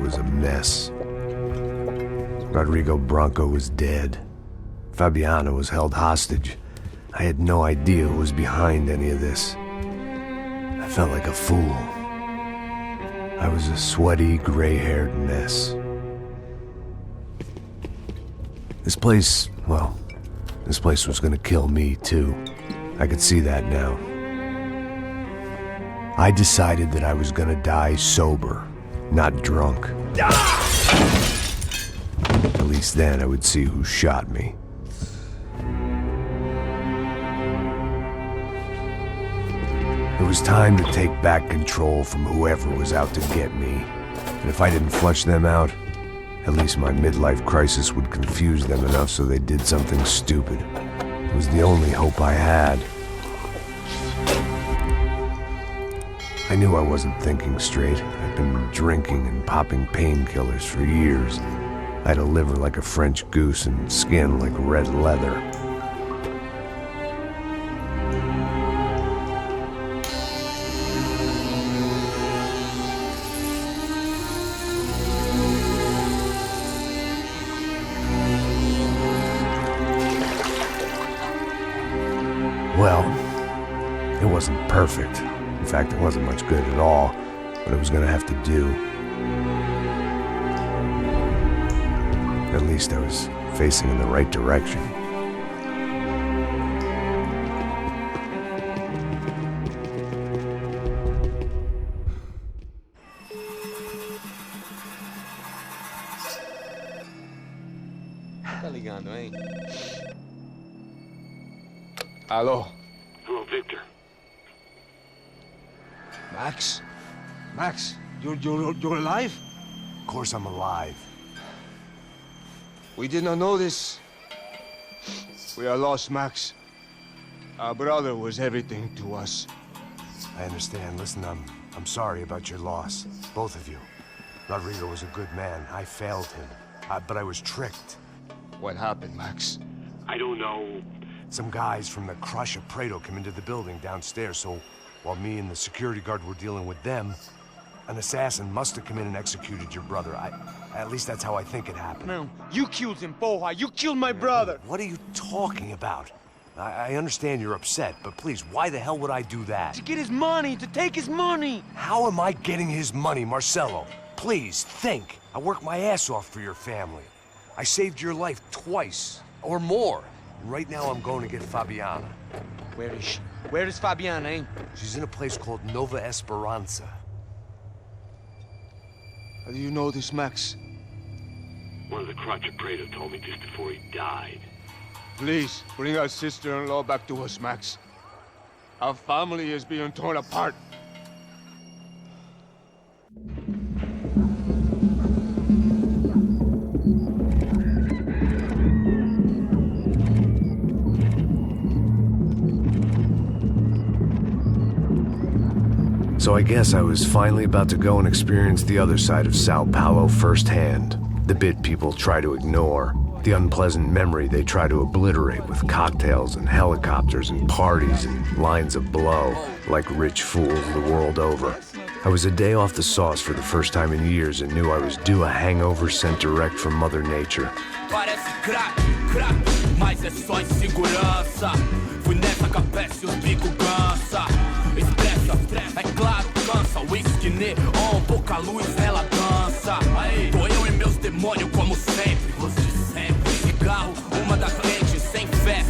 was a mess. Rodrigo Branco was dead. Fabiana was held hostage. I had no idea who was behind any of this. I felt like a fool. I was a sweaty, gray-haired mess. This place was gonna kill me, too. I could see that now. I decided that I was gonna die sober, not drunk. At least then I would see who shot me. It was time to take back control from whoever was out to get me. And if I didn't flush them out, at least my midlife crisis would confuse them enough so they did something stupid. It was the only hope I had. I knew I wasn't thinking straight. I'd been drinking and popping painkillers for years. I had a liver like a French goose and skin like red leather. Well, it wasn't perfect. In fact, it wasn't much good at all, but it was gonna have to do. At least I was facing in the right direction. Tá ligando, hein? Alô? Hello, Victor. Max? Max, you're alive? Of course I'm alive. We did not know this. We are lost, Max. Our brother was everything to us. I understand. Listen, I'm sorry about your loss. Both of you. Rodrigo was a good man. I failed him. But I was tricked. What happened, Max? I don't know. Some guys from the Crush of Prado came into the building downstairs, so while me and the security guard were dealing with them, an assassin must have come in and executed your brother. At least that's how I think it happened. No, you killed him, porra. You killed my brother. What are you talking about? I understand you're upset, but please, why the hell would I do that? To get his money, to take his money. How am I getting his money, Marcelo? Please, think. I worked my ass off for your family. I saved your life twice, or more. Right now I'm going to get Fabiana. Where is she? Where is Fabiana, eh? She's in a place called Nova Esperanza. How do you know this, Max? One of the crotch of Prado told me just before he died. Please, bring our sister-in-law back to us, Max. Our family is being torn apart. So I guess I was finally about to go and experience the other side of Sao Paulo firsthand. The bit people try to ignore. The unpleasant memory they try to obliterate with cocktails and helicopters and parties and lines of blow, like rich fools the world over. I was a day off the sauce for the first time in years and knew I was due a hangover sent direct from Mother Nature. Parece crack, mas é só insegurança. Fui nessa capeste, os bico cansa. Estressa, é claro, cansa. Whisky, neon, pouca luz, ela dança. Tô eu e meus demônios como sempre. Os de sempre. Cigarro, uma das lentes, sem fé.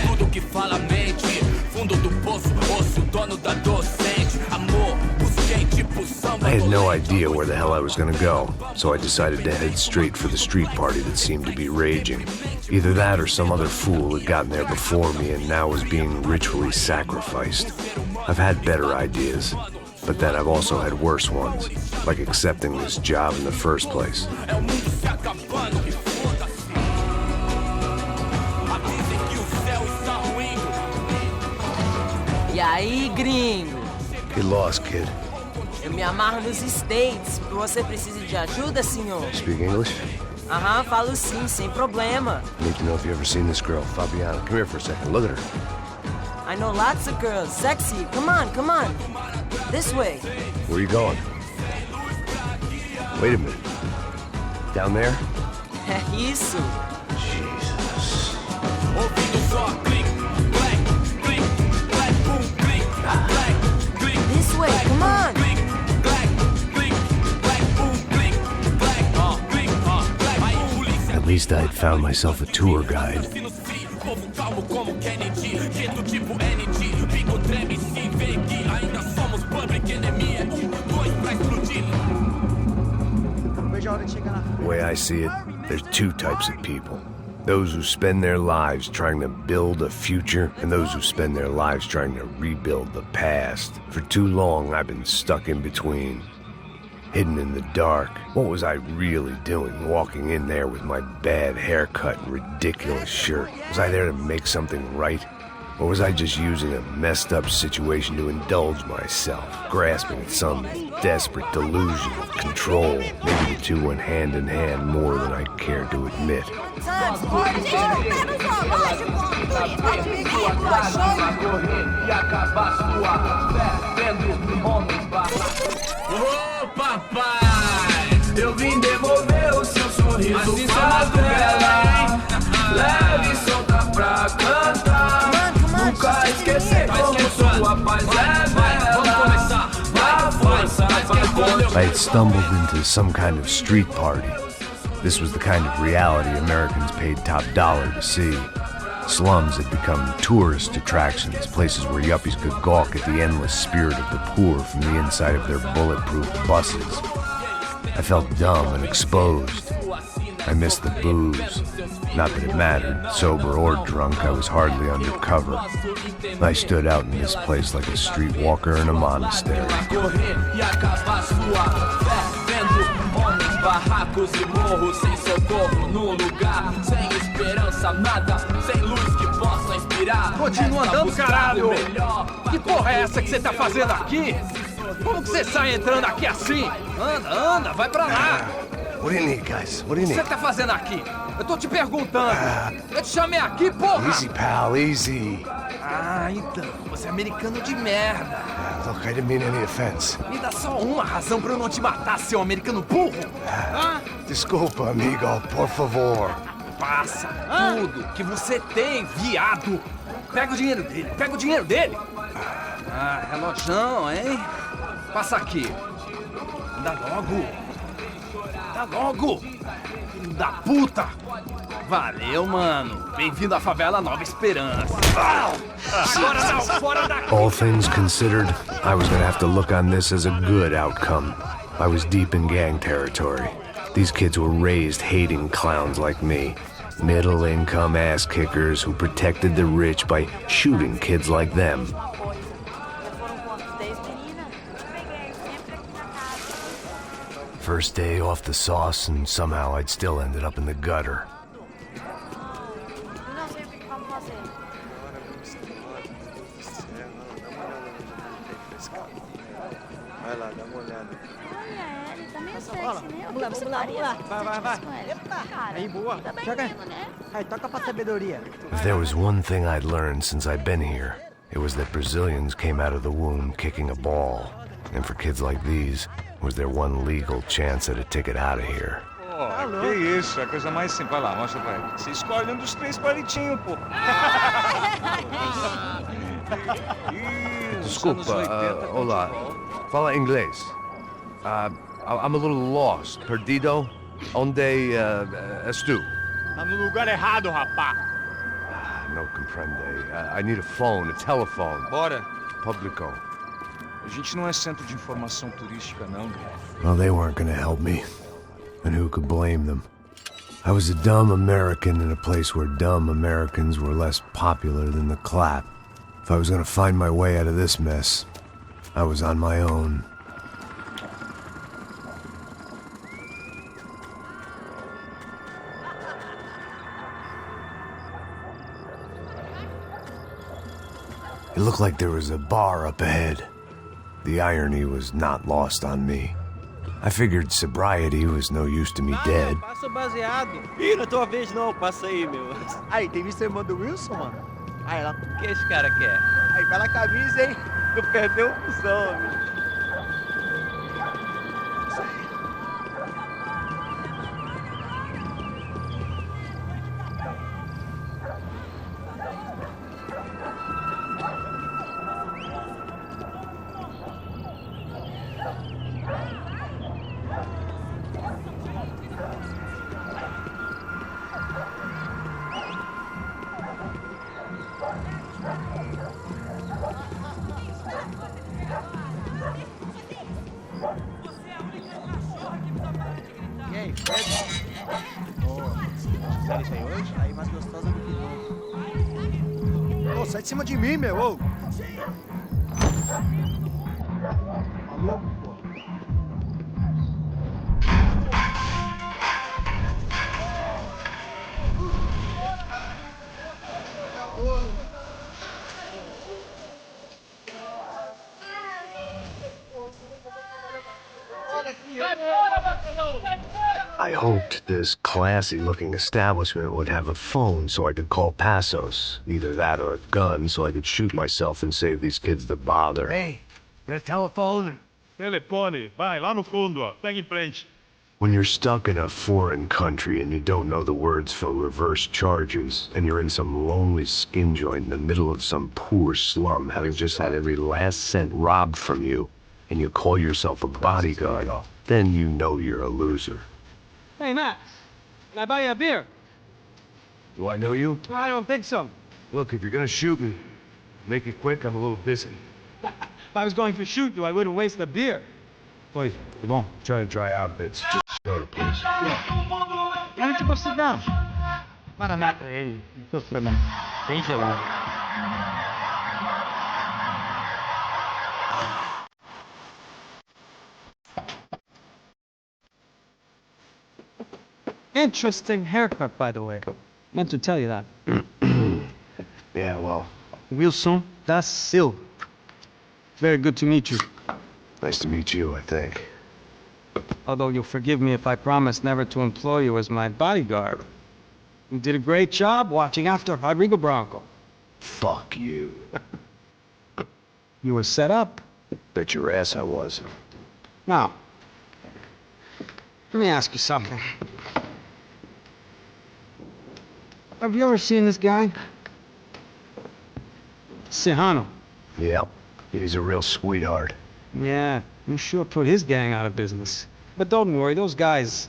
Tudo que fala mente. Fundo do poço, osso, dono da docente. Amor, busquei tipo samba. I had no idea where the hell I was gonna go, so I decided to head straight for the street party that seemed to be raging. Either that or some other fool had gotten there before me and now was being ritually sacrificed. I've had better ideas, but then I've also had worse ones, like accepting this job in the first place. E aí, gringo? Get lost, kid. Eu me amarro nos States. Você precisa de ajuda, senhor? Speak English? Aham, falo sim, sem problema. Need to know if you've ever seen this girl, Fabiana. Come here for a second. Look at her. I know lots of girls. Sexy. Come on, come on. This way. Where are you going? Wait a minute. Down there? É isso. Jesus. Ouvindo só click, clack, click, clack, boom, click, clack, click. This way, come on. Click, clack, click, clack, boom, click, clack, click, clack. Aí, polícia. At least I'd found myself a tour guide. Povo calmo como Kennedy, jeito tipo NG. Bico treme, se vê que ainda somos public enemy. É 1, 2 pra explodir. The way I see it, there's two types of people. Those who spend their lives trying to build a future, and those who spend their lives trying to rebuild the past. For too long, I've been stuck in between. Hidden in the dark. What was I really doing walking in there with my bad haircut and ridiculous shirt? Was I there to make something right? Or was I just using a messed up situation to indulge myself, grasping at some desperate delusion of control? Maybe the two went hand in hand more than I cared to admit. Ô papai, eu vim devolver o seu sorriso pra vela. Leve e solta pra cantar. Nunca esquecer como sua paz é bela. Dá força pra I had stumbled into some kind of street party. This was the kind of reality Americans paid top dollar to see. Slums had become tourist attractions, places where yuppies could gawk at the endless spirit of the poor from the inside of their bulletproof buses. I felt dumb and exposed. I missed the booze. Not that it mattered. Sober or drunk, I was hardly undercover. I stood out in this place like a streetwalker in a monastery. Barracos e morros sem socorro no lugar, sem esperança, nada, sem luz que possa inspirar. Continua andando, caralho! Que porra é essa que você tá fazendo aqui? Como que você sai entrando aqui assim? Anda, vai pra lá! What do you need, guys? What do you O que need? você tá fazendo aqui? Eu tô te perguntando. Eu te chamei aqui, porra! Easy, pal, easy. Ah, então, você é americano de merda. Look, I didn't mean any offense. Me dá só uma razão pra eu não te matar, seu americano burro. Desculpa, amigo, por favor. Passa tudo que você tem, viado. Pega o dinheiro dele, Ah, relojão, hein? Passa aqui. Dá logo. Filho da puta. Valeu, mano. Bem-vindo à favela Nova Esperança. Agora não, fora daqui. All things considered, I was gonna have to look on this as a good outcome. I was deep in gang territory. These kids were raised hating clowns like me. Middle-income ass-kickers who protected the rich by shooting kids like them. First day off the sauce, and somehow I'd still ended up in the gutter. Vai lá, dá uma olhada. Olha, ele tá meio sexy, né? Vamos lá. Vai. Aí, boa. Joga. Aí, toca pra sabedoria. If there was one thing I'd learned since I'd been here, it was that Brazilians came out of the womb kicking a ball. And for kids like these, it was their one legal chance at a ticket out of here. Pô, que isso, é a coisa mais simples. Vai lá, mostra pra ele. Você escolhe um dos 3 palitinhos, pô. Desculpa, olá. Fala inglês. I'm a little lost. Perdido? Onde estou? Tá no lugar errado, rapá. No comprende. I need a phone, a telephone. Bora. Publico. A gente não é centro de informação turística, não. Well, they weren't gonna help me. And who could blame them? I was a dumb American in a place where dumb Americans were less popular than the clap. If I was gonna find my way out of this mess, I was on my own. It looked like there was a bar up ahead. The irony was not lost on me. I figured sobriety was no use to me dead. Passa o baseado. Ih, não é tua vez não, passa aí, meu. Aí, tem visto a irmã do Wilson, mano? Aí, lá. O que esse cara quer? Aí, bela camisa, hein? Tu perdeu o cuzão, amigo. série tem hoje? Aí mais gostosa do que nunca. Ô, sai de cima de mim, meu! Ô. I hoped this classy-looking establishment would have a phone so I could call Passos. Either that or a gun so I could shoot myself and save these kids the bother. Hey, the telephone. Telefone, vai lá no fundo, ó. Pega em frente. When you're stuck in a foreign country and you don't know the words for reverse charges, and you're in some lonely skin joint in the middle of some poor slum, having just had every last cent robbed from you, and you call yourself a bodyguard, then you know you're a loser. Hey, Max. Can I buy you a beer? Do I know you? I don't think so. Look, if you're gonna shoot me, make it quick, I'm a little busy. If I was going to shoot you, I wouldn't waste the beer. Please, come on. Trying to dry out bits. Just go to please. Why don't you go sit down? Para nada, ele. Tem gelado. Interesting haircut, by the way. Meant to tell you that. Yeah, well, Wilson da Silva. Very good to meet you. nice to meet you, I think. Although you'll forgive me if I promise never to employ you as my bodyguard. You did a great job watching after Rodrigo Bronco. Fuck you. You were set up. Bet your ass I was. Now, let me ask you something. Have you ever seen this guy? Sihano. Yep. He's a real sweetheart. Yeah, you sure put his gang out of business. But don't worry, those guys,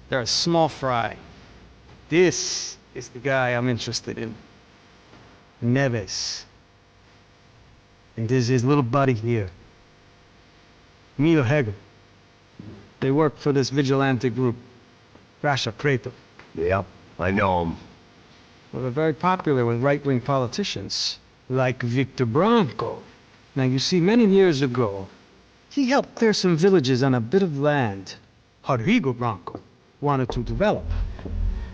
they're a small fry. This is the guy I'm interested in. Neves. And this is his little buddy here. Milo Hegel. They work for this vigilante group, Rasha Preto. Yep, I know him. Well, they're very popular with right-wing politicians, like Victor Bronco. Now, you see, many years ago, he helped clear some villages on a bit of land Rodrigo Bronco wanted to develop.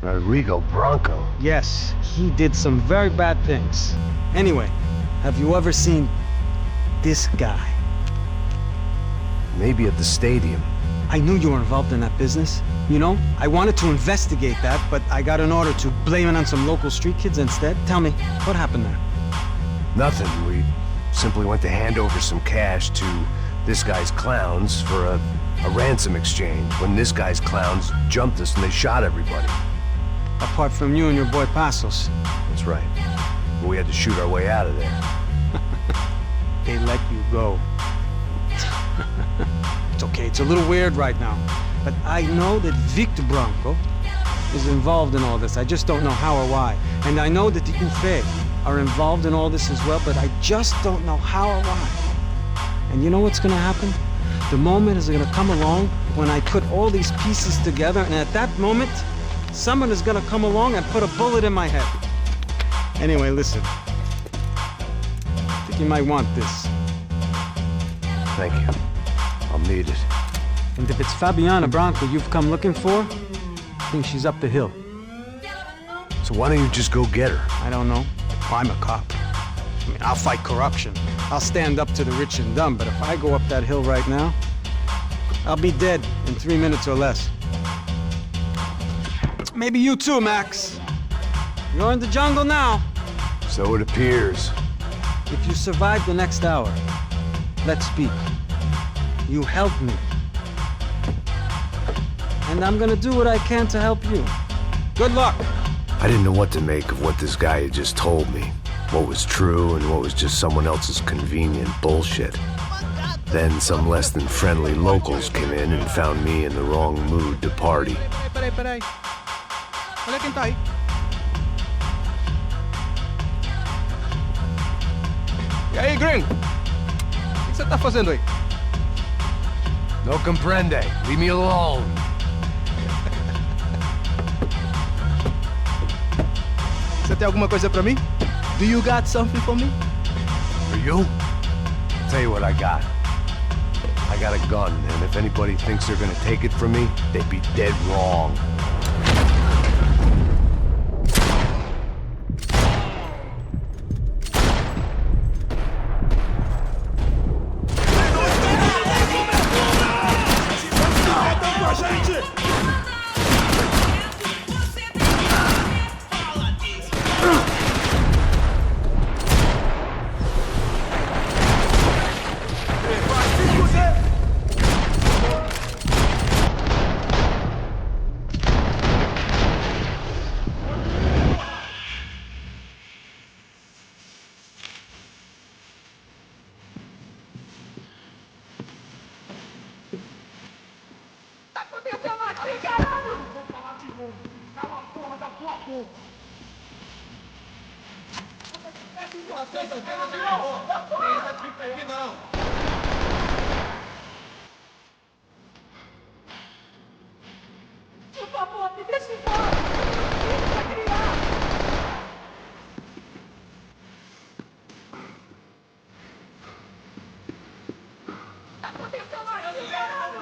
Rodrigo Bronco? Yes, he did some very bad things. Anyway, have you ever seen this guy? Maybe at the stadium. I knew you were involved in that business. You know, I wanted to investigate that, but I got an order to blame it on some local street kids instead. Tell me, what happened there? Nothing. We simply went to hand over some cash to this guy's clowns for a ransom exchange when this guy's clowns jumped us and they shot everybody. Apart from you and your boy Passos. That's right. But we had to shoot our way out of there. They let you go. It's okay, it's a little weird right now. But I know that Victor Bronco is involved in all this. I just don't know how or why. And I know that the UFE are involved in all this as well, but I just don't know how or why. And you know what's gonna happen? The moment is gonna come along when I put all these pieces together, and at that moment, someone is gonna come along and put a bullet in my head. Anyway, listen. I think you might want this. Thank you. I'll need it. And if it's Fabiana Bronco you've come looking for, I think she's up the hill. So why don't you just go get her? I don't know. I'm a cop. I mean, I'll fight corruption. I'll stand up to the rich and dumb, but if I go up that hill right now, I'll be dead in 3 minutes or less. Maybe you too, Max. You're in the jungle now. So it appears. If you survive the next hour, let's speak. You help me. And I'm gonna do what I can to help you. Good luck. I didn't know what to make of what this guy had just told me. What was true and what was just someone else's convenient bullshit. Then some less than friendly locals came in and found me in the wrong mood to party. Peraí. Olha quem tá aí. E aí, gringo? O que você tá fazendo aí? No comprende. Leave me alone. Você tem alguma coisa pra mim? Do you got something for me? For you? Tell you what I got. I got a gun, and if anybody thinks they're gonna take it from me, they'd be dead wrong. Por favor, me deixe embora! Isso vai criar! Tá acontecendo aqui, caralho!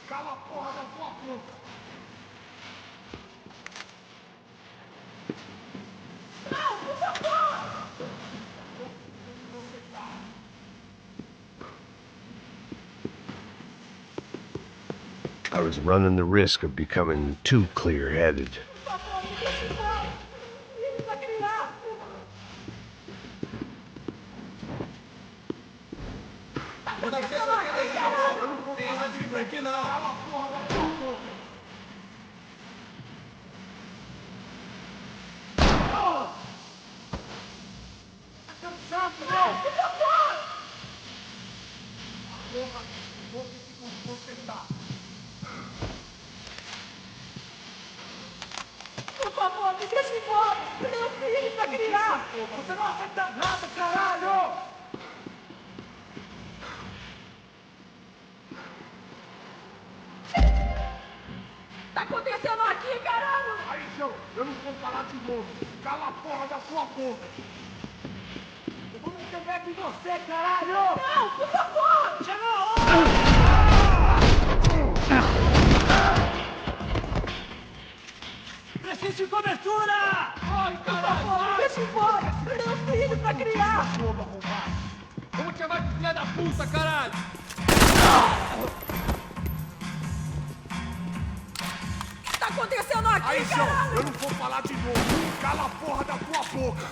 Cala a porra da sua boca! Não, por favor! I was running the risk of becoming too clear-headed. Por favor, me deixe embora! Eu tenho filho pra criar! Você não aceita nada, caralho! Tá acontecendo aqui, caralho! Aí, seu, eu não vou falar de novo. Cala a porra da sua boca. Eu vou me pegar em você, caralho! Não, por favor! Chegou a hora! Preciso de cobertura! Ai, caralho! Deixa embora! Eu tenho filho pra criar! Vamos chamar de filha da puta, caralho! O que tá acontecendo aqui, Aí, seu, caralho? eu não vou falar de novo. Cala a porra da tua boca.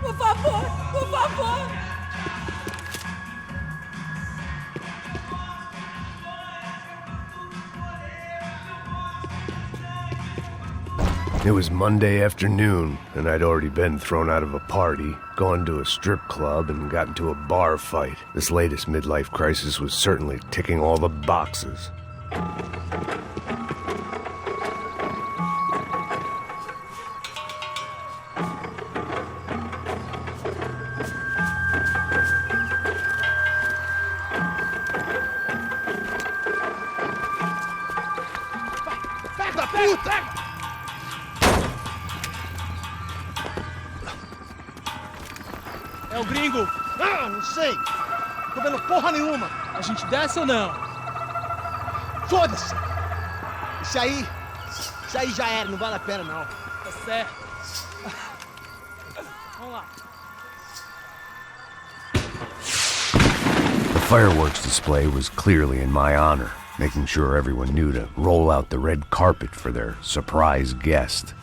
Por favor, por favor! It was Monday afternoon, and I'd already been thrown out of a party, gone to a strip club, and got into a bar fight. This latest midlife crisis was certainly ticking all the boxes. Da puta! É o gringo! Ah, não sei! Tô vendo porra nenhuma! A gente desce ou não? Foda-se! Isso aí já era, não vale a pena não. Tá certo. Vamos lá. The fireworks display was clearly in my honor, making sure everyone knew to roll out the red carpet for their surprise guest.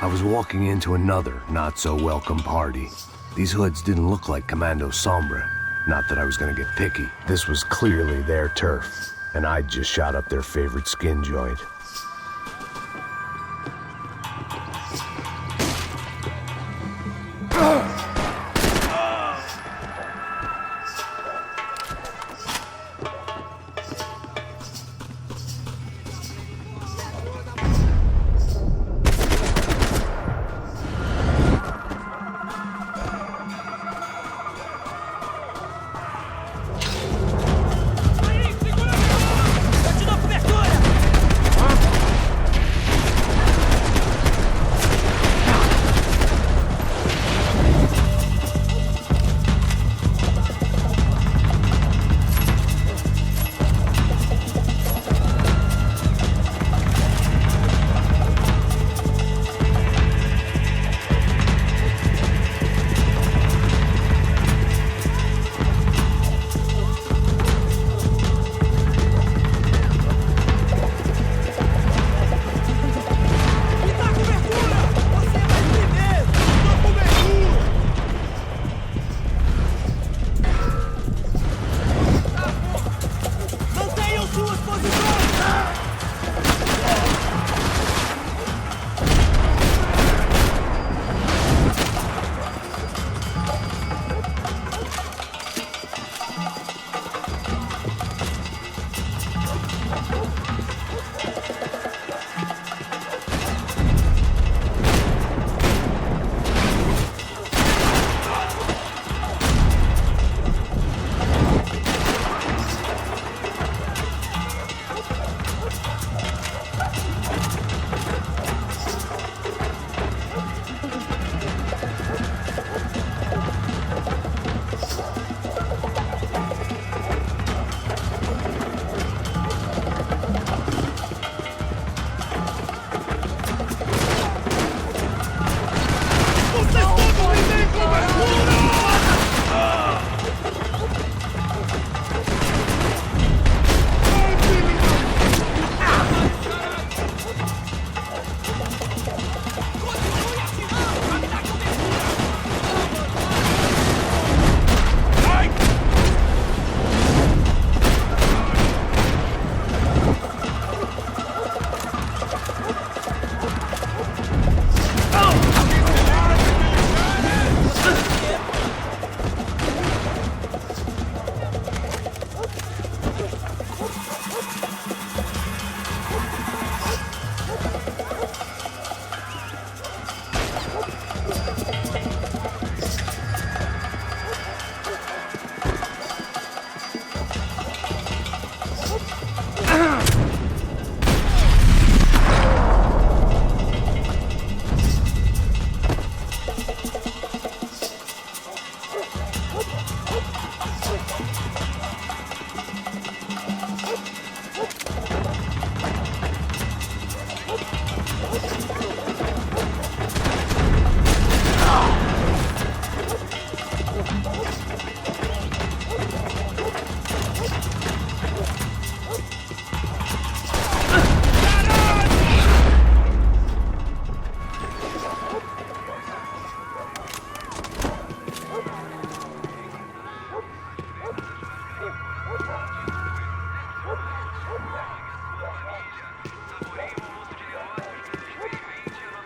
I was walking into another not-so-welcome party. These hoods didn't look like Commando Sombra. Not that I was gonna get picky. This was clearly their turf, and I'd just shot up their favorite skin joint.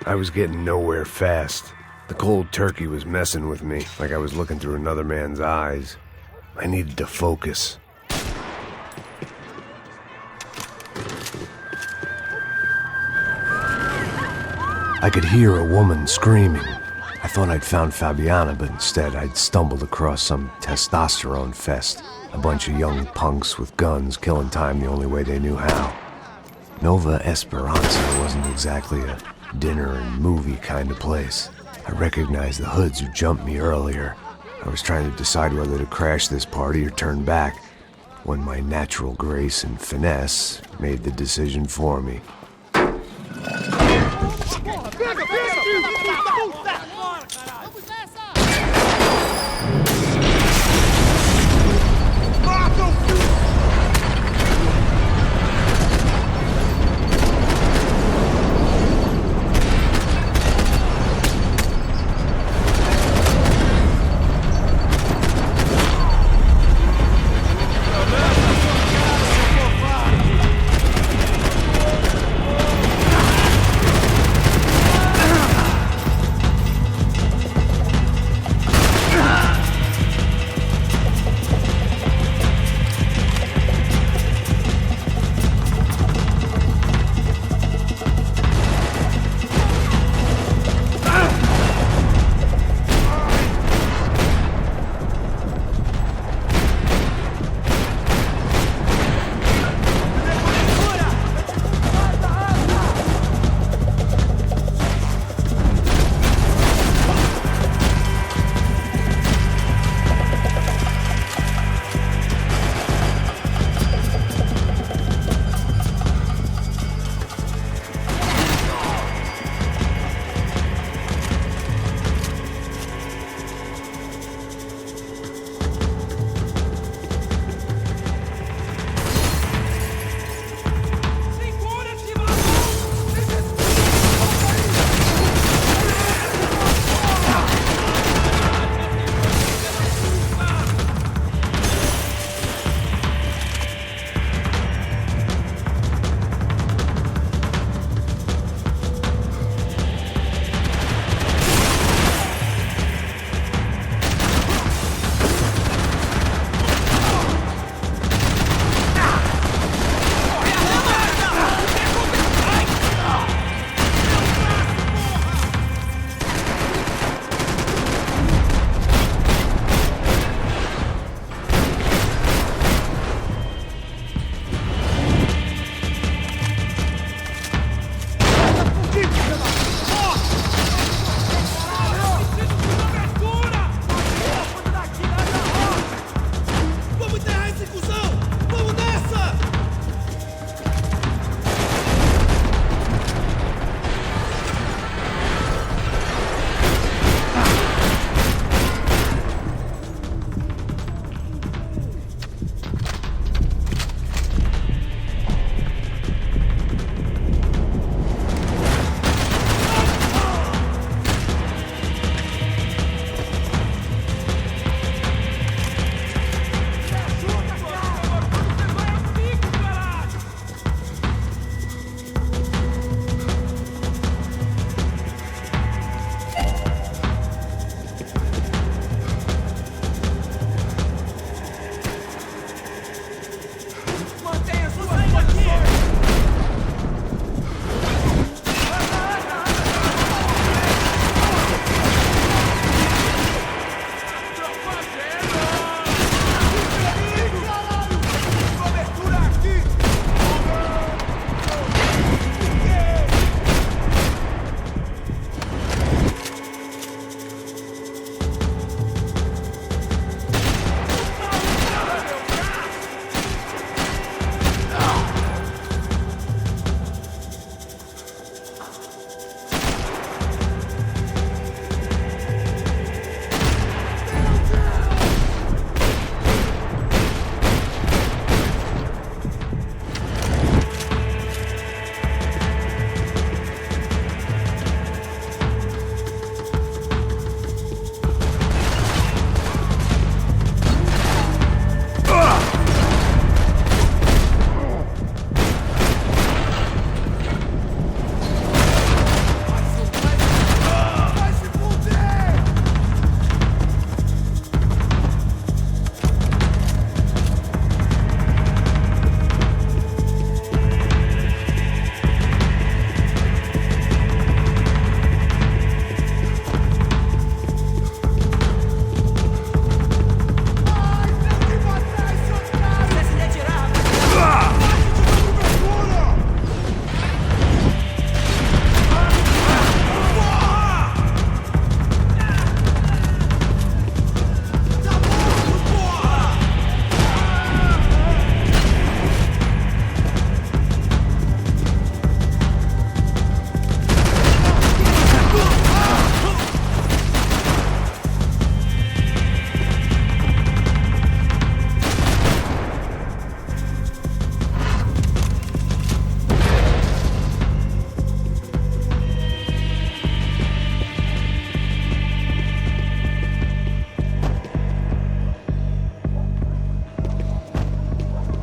I was getting nowhere fast. The cold turkey was messing with me, like I was looking through another man's eyes. I needed to focus. I could hear a woman screaming. I thought I'd found Fabiana, but instead I'd stumbled across some testosterone fest. A bunch of young punks with guns killing time the only way they knew how. Nova Esperanza wasn't exactly a dinner and movie kind of place. I recognized the hoods who jumped me earlier. I was trying to decide whether to crash this party or turn back, when my natural grace and finesse made the decision for me.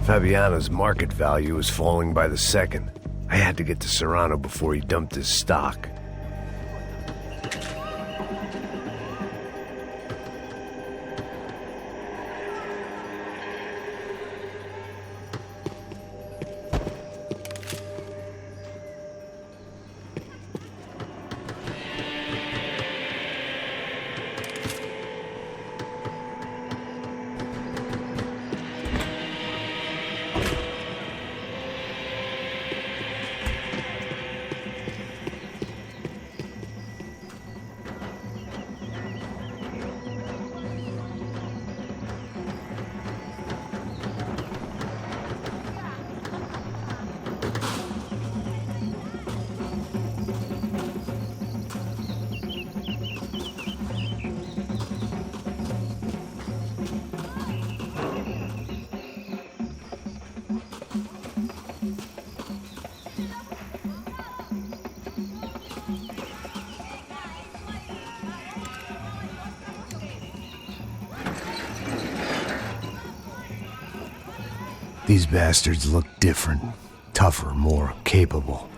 Fabiano's market value was falling by the second. I had to get to Serrano before he dumped his stock. These bastards looked different, tougher, more capable.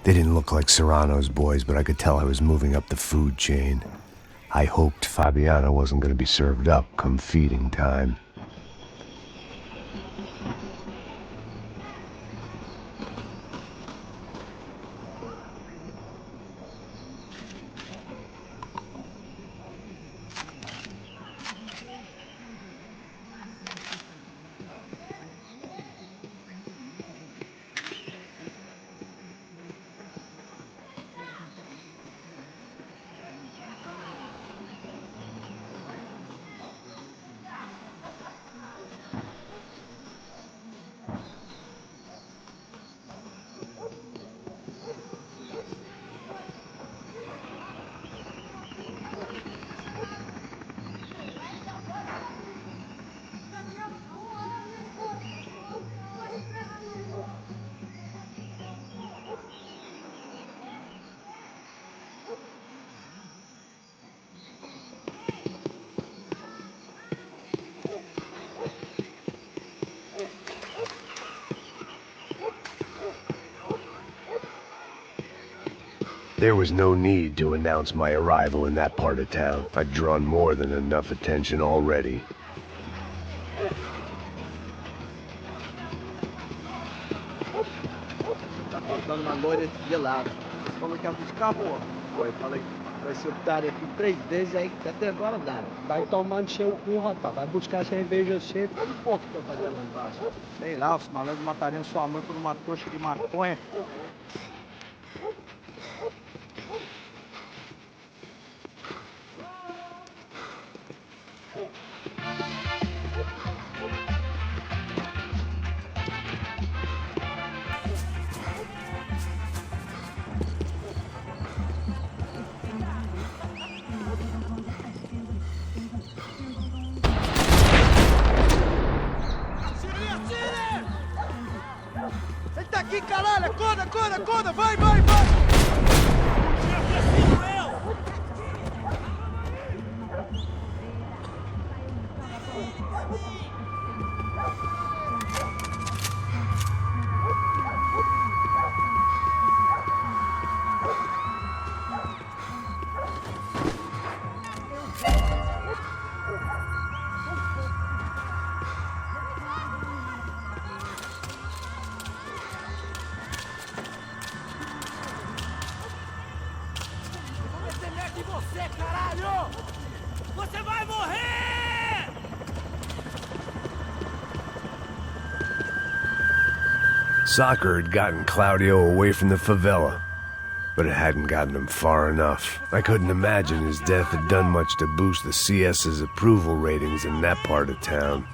They didn't look like Serrano's boys, but I could tell I was moving up the food chain. I hoped Fabiano wasn't going to be served up come feeding time. There was no need to announce my arrival in that part of town. I'd drawn more than enough attention already. Tá faltando uma loira gelada. Falou que ia buscar, pô. Foi, falei, vai ser otário aqui 3 vezes, aí até agora dá. Vai tomando seu cu, rapaz. Vai buscar cerveja cedo. Quanto pouco que eu fazer lá embaixo? Sei lá, os malandros matariam sua mãe por uma trouxa de maconha. Ele tá aqui, caralho! Acorda, acorda, acorda! Vai, vai, vai! Você, caralho! Você vai morrer! Soccer had gotten Claudio away from the favela, but it hadn't gotten him far enough. I couldn't imagine his death had done much to boost the CS's approval ratings in that part of town.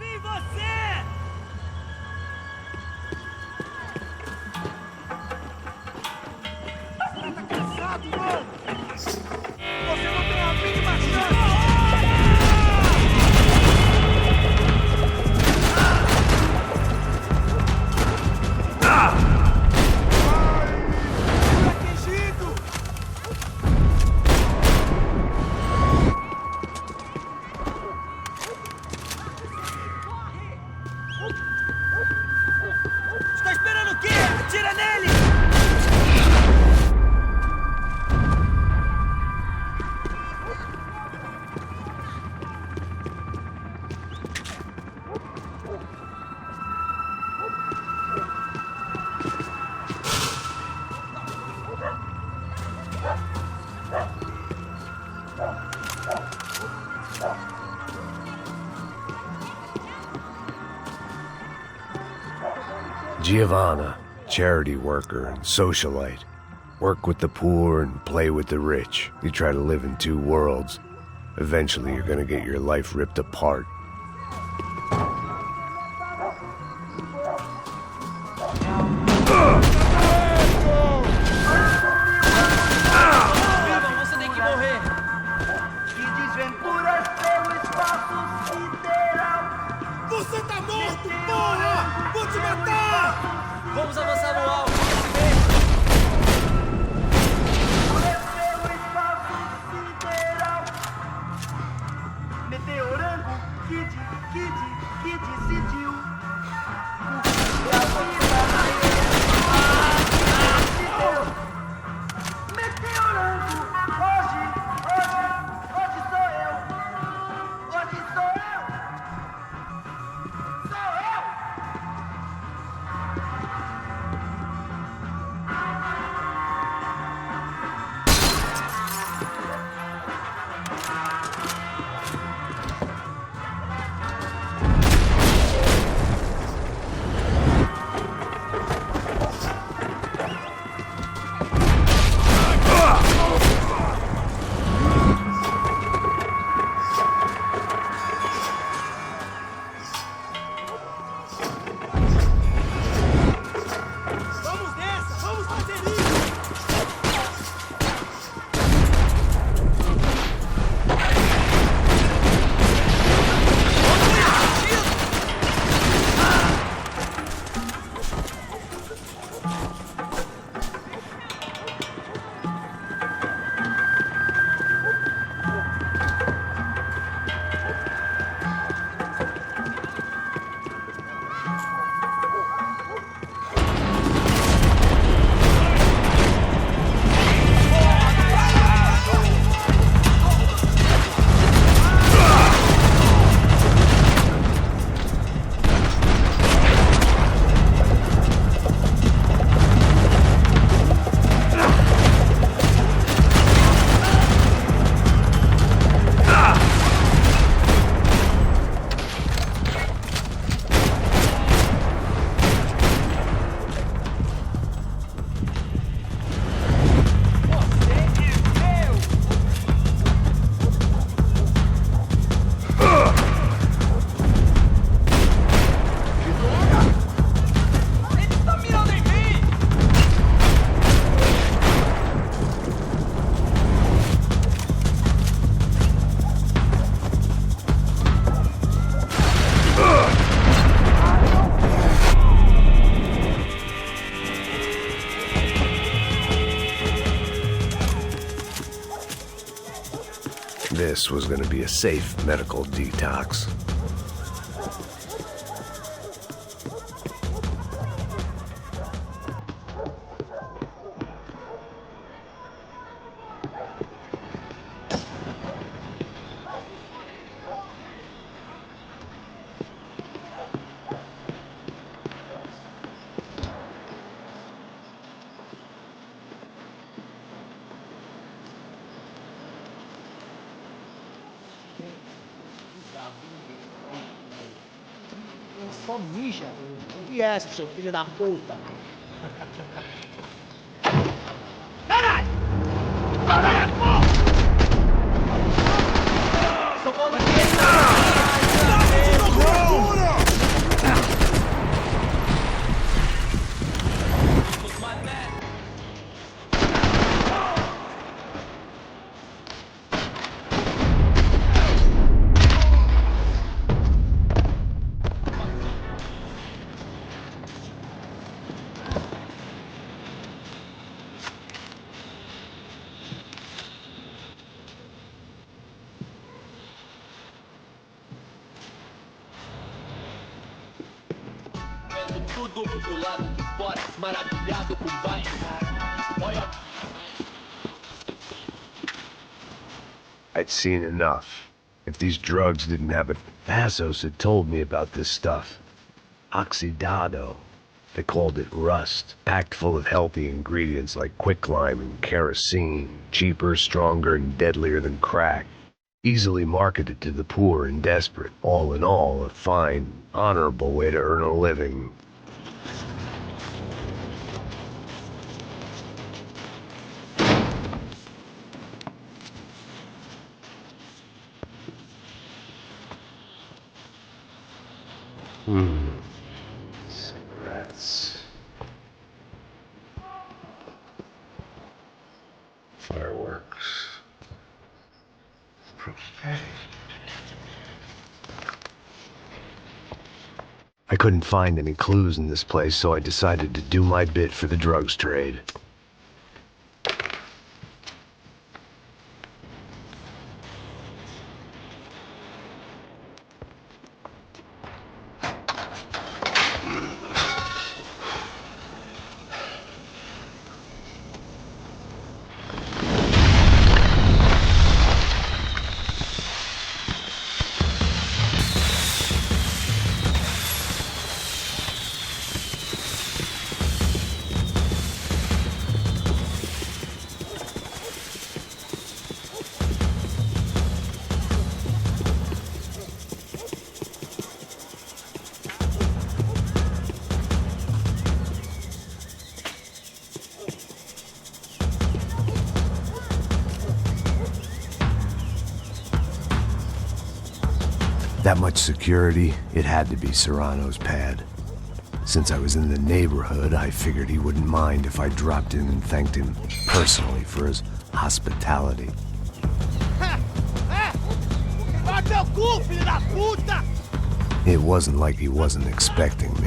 Giovanna, charity worker and socialite. Work with the poor and play with the rich. You try to live in two worlds. Eventually, you're gonna get your life ripped apart. Você tem que morrer. Que desventuras pelo espaço sideral. Você tá morto, porra! Vou te matar! Vamos avançar no alto. Meteorando, que decidiu. Meteorando, hoje sou eu. Hoje sou eu. Sou eu. This was gonna be a safe medical detox. Só mija. O que é essa, seu filho da puta? Caralho! Caralho, porra! São Paulo tudo do lado de fora, maravilhado com baixo. Olha. I'd seen enough. If these drugs didn't have it, Passos had told me about this stuff. Oxidado. They called it rust, packed full of healthy ingredients like quicklime and kerosene, cheaper, stronger, and deadlier than crack. Easily marketed to the poor and desperate. All in all, a fine, honorable way to earn a living. Cigarettes. Fireworks. Prophetic. I couldn't find any clues in this place, so I decided to do my bit for the drugs trade. That much security, it had to be Serrano's pad. Since I was in the neighborhood, I figured he wouldn't mind if I dropped in and thanked him personally for his hospitality. It wasn't like he wasn't expecting me.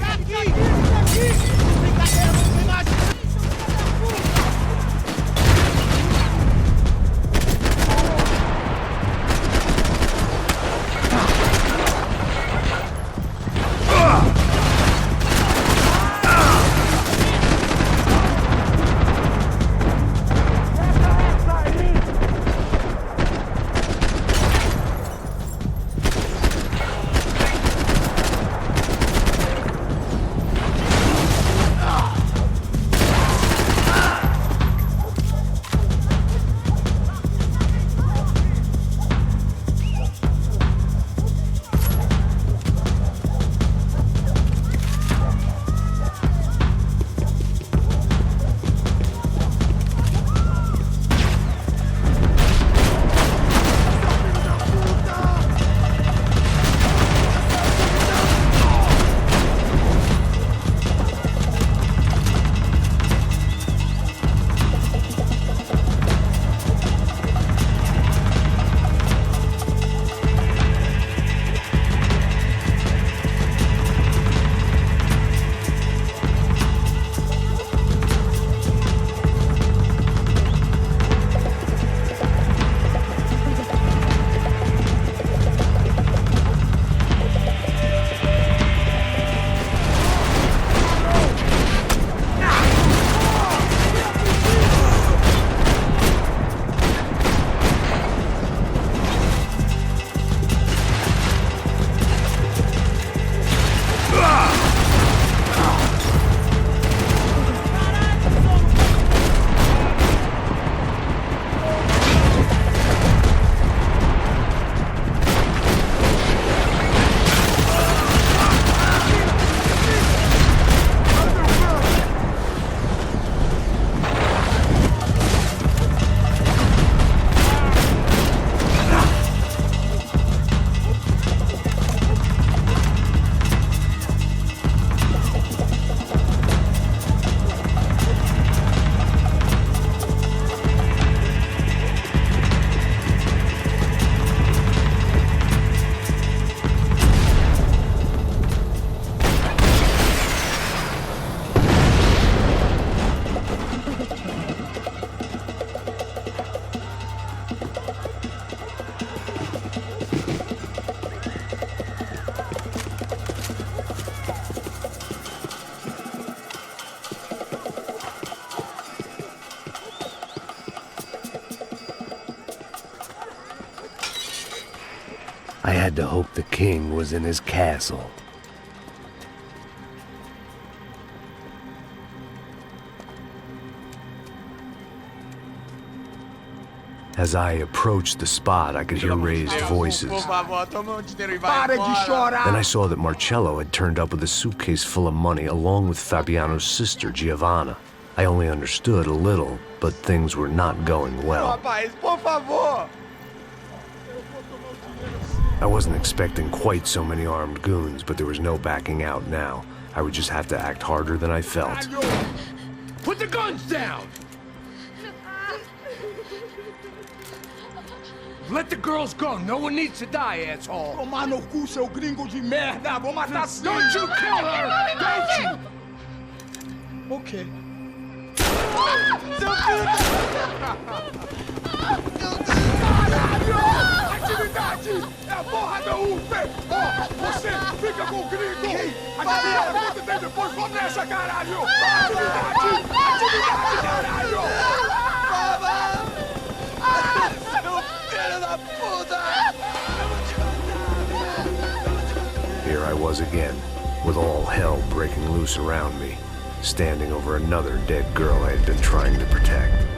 I had to hope the king was in his castle. As I approached the spot, I could hear raised voices. Then I saw that Marcello had turned up with a suitcase full of money along with Fabiano's sister, Giovanna. I only understood a little, but things were not going well. Rapaz, por favor! I wasn't expecting quite so many armed goons, but there was no backing out now. I would just have to act harder than I felt. Put the guns down! Let the girls go. No one needs to die, asshole. Tomar no cu, seu gringo de merda! Vou matar sim! Don't you kill her! Don't you! Ok. Seu filho Caralho! Atividade! É a porra da UP! Oh, você fica com o gringo! Atividade quanto tem depois? Vamos nessa, caralho! Atividade! Atividade, caralho! Seu filho da puta! Here I was again, with all hell breaking loose around me, standing over another dead girl I had been trying to protect.